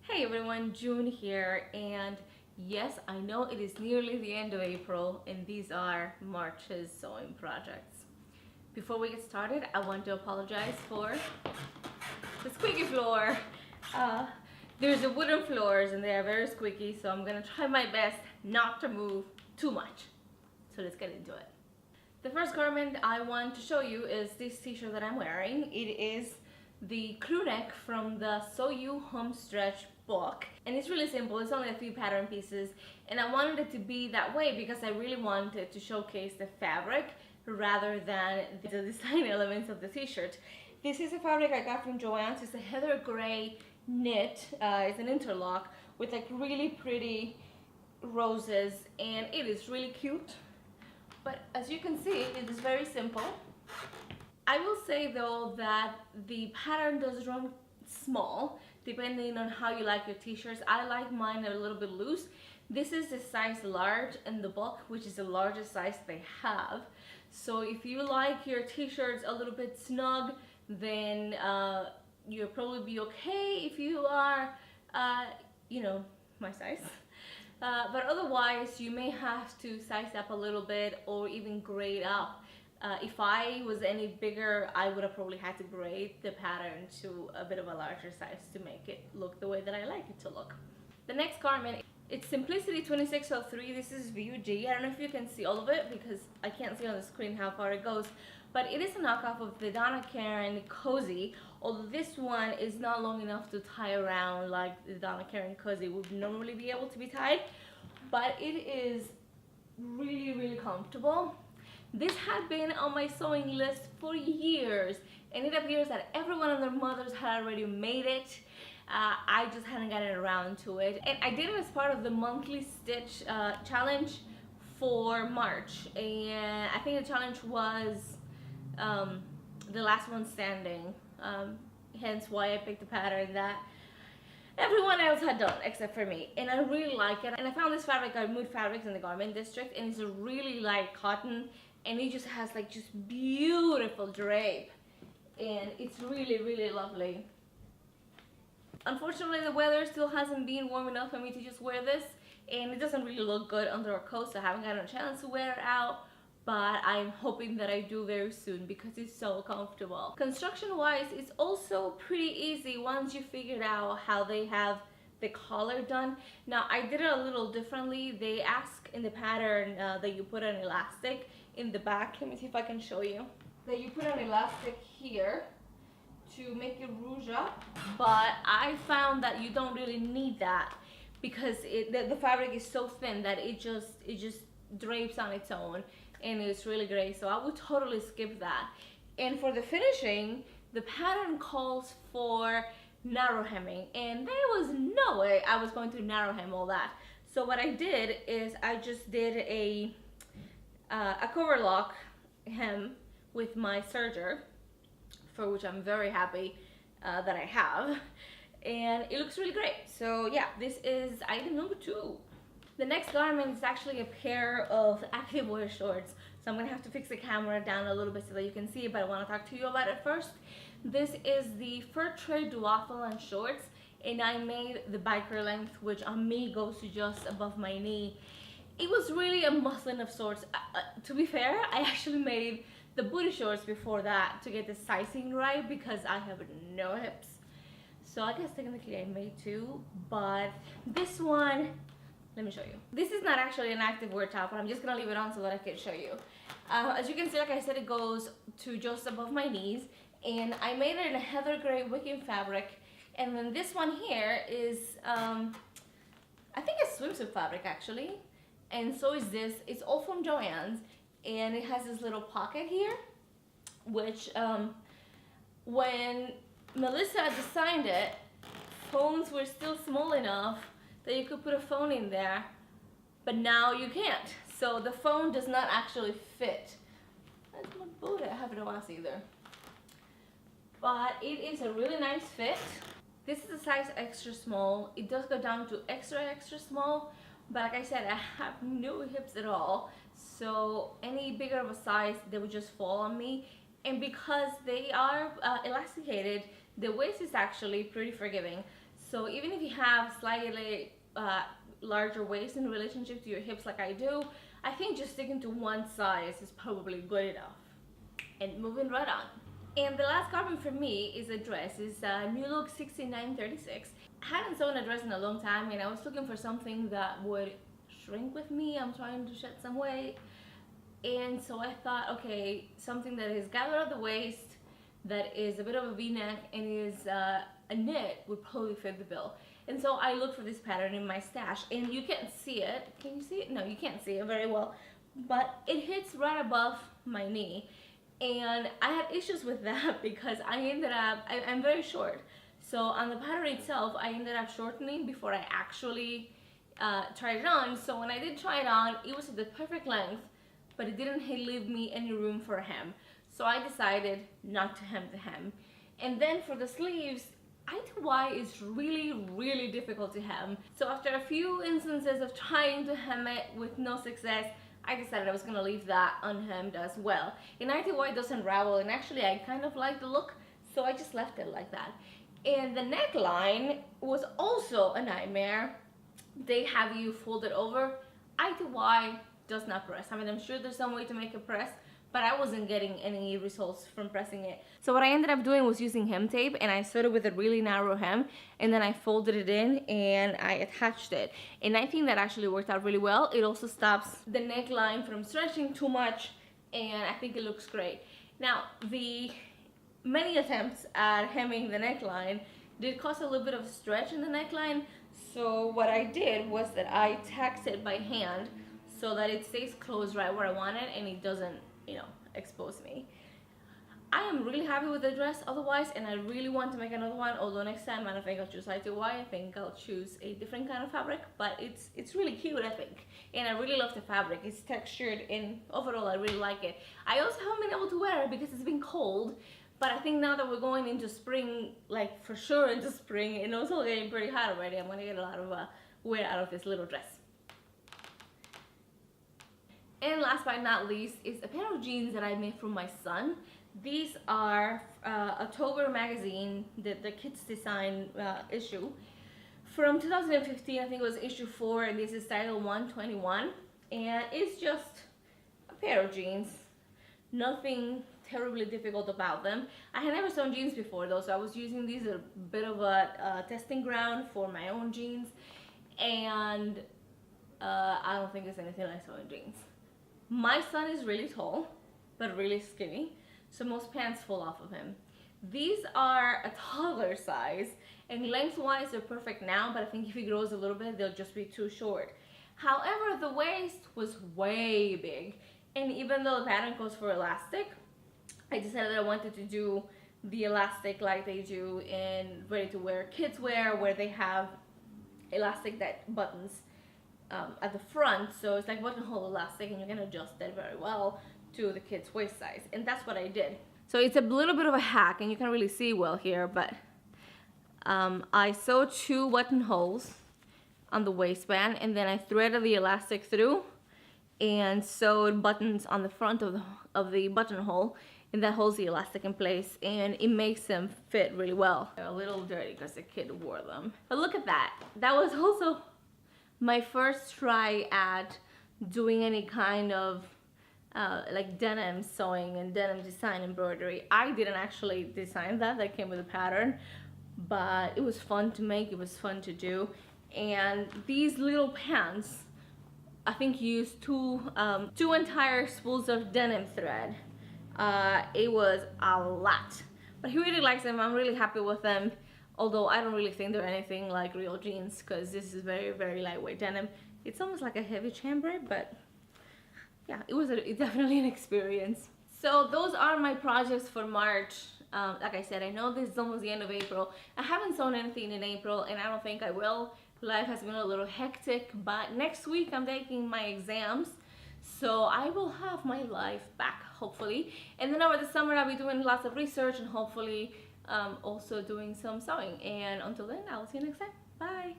Hey everyone, June here, and yes, I know it is nearly the end of April and these are March's sewing projects. Before we get started, I want to apologize for the squeaky floor. Uh, there's the wooden floors and they are very squeaky, so I'm gonna try my best not to move too much. So let's get into it. The first garment I want to show you is this t-shirt that I'm wearing. It is the crew neck from the Sew You Homestretch book, and it's really simple. It's only a few pattern pieces, and I wanted it to be that way because I really wanted to showcase the fabric rather than the design elements of the t-shirt. This is a fabric I got from Joann's. It's a heather gray knit. It's an interlock with like really pretty roses, and it is really cute. But as you can see, it is very simple. I will say though that the pattern does run small depending on how you like your t-shirts. I like mine a little bit loose. This is the size large in the book, which is the largest size they have. So if you like your t-shirts a little bit snug, then you'll probably be okay if you are, you know, my size. But otherwise, you may have to size up a little bit or even grade up. If I was any bigger, I would have probably had to grade the pattern to a bit of a larger size to make it look the way that I like it to look. The next garment, it's Simplicity 2603. This is VUG. I don't know if you can see all of it because I can't see on the screen how far it goes, but it is a knockoff of the Donna Karan Cozy, although this one is not long enough to tie around like the Donna Karan Cozy would normally be able to be tied, but it is really comfortable. This had been on my sewing list for years, and it appears that everyone and their mothers had already made it. I just hadn't gotten around to it, and I did it as part of the monthly stitch challenge for March, and I think the challenge was the last one standing, hence why I picked a pattern that everyone else had done except for me, and I really like it. And I found this fabric at Mood Fabrics in the Garment District, and it's a really light cotton, and it just has like just beautiful drape, and it's really lovely. Unfortunately, the weather still hasn't been warm enough for me to just wear this, and it doesn't really look good under a coat, so I haven't gotten a chance to wear it out, but I'm hoping that I do very soon because it's so comfortable. Construction wise, it's also pretty easy once you figured out how they have the collar done. Now I did it a little differently. They ask in the pattern that you put an elastic in the back. Let me see if I can show you. That you put an elastic here to make it rouge up, but I found that you don't really need that because the fabric is so thin that it just drapes on its own, and it's really great. So I would totally skip that. And for the finishing, the pattern calls for narrow hemming, and there was no way I was going to narrow hem all that. So what I did is I just did a cover lock hem with my serger, for which I'm very happy that I have, and it looks really great. So yeah, this is item number 2. The next garment is actually a pair of activewear shorts, so I'm gonna have to fix the camera down a little bit so that you can see it, but I want to talk to you about it first. This is the Fur Trade Duathlon shorts, and I made the biker length, which on me goes to just above my knee. It was really a muslin of sorts. To be fair, I actually made the booty shorts before that to get the sizing right because I have no hips. So I guess technically I made 2, but this one, let me show you. This is not actually an activewear top, but I'm just gonna leave it on so that I can show you. As you can see, like I said, it goes to just above my knees, and I made it in a heather gray wicking fabric. And then this one here is, I think it's swimsuit fabric actually, and so is this. It's all from Joann's, and it has this little pocket here, which when Melissa designed it, phones were still small enough that you could put a phone in there, but now you can't. So the phone does not actually fit. That's my boot. I haven't watched either. But it is a really nice fit. This is a size extra small. It does go down to extra small, but like I said, I have no hips at all. So any bigger of a size, they would just fall on me. And because they are elasticated, the waist is actually pretty forgiving. So even if you have slightly larger waist in relationship to your hips like I do, I think just sticking to one size is probably good enough. And moving right on. And the last garment for me is a dress. It's New Look 6936. I hadn't sewn a dress in a long time, and I was looking for something that would shrink with me. I'm trying to shed some weight. And so I thought, okay, something that is gathered at the waist, that is a bit of a v-neck, and is a knit would probably fit the bill. And so I looked for this pattern in my stash, and you can't see it. Can you see it? No, you can't see it very well, but it hits right above my knee. And I had issues with that because I ended up, I'm very short. So on the pattern itself, I ended up shortening before I actually tried it on. So when I did try it on, it was the perfect length, but it didn't leave me any room for a hem. So I decided not to hem the hem. And then for the sleeves, I2Y is really difficult to hem. So after a few instances of trying to hem it with no success, I decided I was gonna leave that unhemmed as well. And I2Y doesn't ravel, and actually I kind of like the look, so I just left it like that. And the neckline was also a nightmare. They have you fold it over. I2Y does not press. I mean, I'm sure there's some way to make it press, but I wasn't getting any results from pressing it. So what I ended up doing was using hem tape, and I sewed it with a really narrow hem, and then I folded it in and I attached it. And I think that actually worked out really well. It also stops the neckline from stretching too much, and I think it looks great. Now, the many attempts at hemming the neckline did cause a little bit of stretch in the neckline. So what I did was that I tacked it by hand so that it stays closed right where I want it and it doesn't, expose me. I am really happy with the dress otherwise, and I really want to make another one, although next time I don't think I'll choose I2Y. I think I'll choose a different kind of fabric, but it's really cute, I think. And I really love the fabric. It's textured, and overall I really like it. I also haven't been able to wear it because it's been cold, but I think now that we're going into spring, like for sure into spring, and also getting pretty hot already, I'm gonna get a lot of wear out of this little dress. And last but not least is a pair of jeans that I made for my son. These are October magazine, the Kids Design issue. From 2015, I think it was issue 4, and this is title 121. And it's just a pair of jeans. Nothing terribly difficult about them. I had never sewn jeans before though, so I was using these as a bit of a testing ground for my own jeans. And I don't think there's anything like sewing jeans. My son is really tall, but really skinny, so most pants fall off of him. These are a toddler size, and lengthwise they're perfect now, but I think if he grows a little bit, they'll just be too short. However, the waist was way big, and even though the pattern calls for elastic, I decided that I wanted to do the elastic like they do in ready-to-wear kids wear, where they have elastic that buttons at the front, so it's like buttonhole elastic, and you can adjust that very well to the kid's waist size, and that's what I did. So it's a little bit of a hack, and you can't really see well here, but I sewed 2 buttonholes on the waistband, and then I threaded the elastic through and sewed buttons on the front of the buttonhole, and that holds the elastic in place, and it makes them fit really well. They're a little dirty because the kid wore them, but look at that. That was also my first try at doing any kind of like denim sewing and denim design embroidery. I didn't actually design that came with a pattern, but it was fun to make, it was fun to do. And these little pants, I think used two entire spools of denim thread. It was a lot, but he really likes them. I'm really happy with them. Although I don't really think they're anything like real jeans, because this is very lightweight denim. It's almost like a heavy chambray, but yeah, it's definitely an experience. So those are my projects for March. Like I said, I know this is almost the end of April. I haven't sewn anything in April, and I don't think I will. Life has been a little hectic, but next week I'm taking my exams, so I will have my life back, hopefully. And then over the summer I'll be doing lots of research and hopefully also doing some sewing. And until then, I'll see you next time. Bye!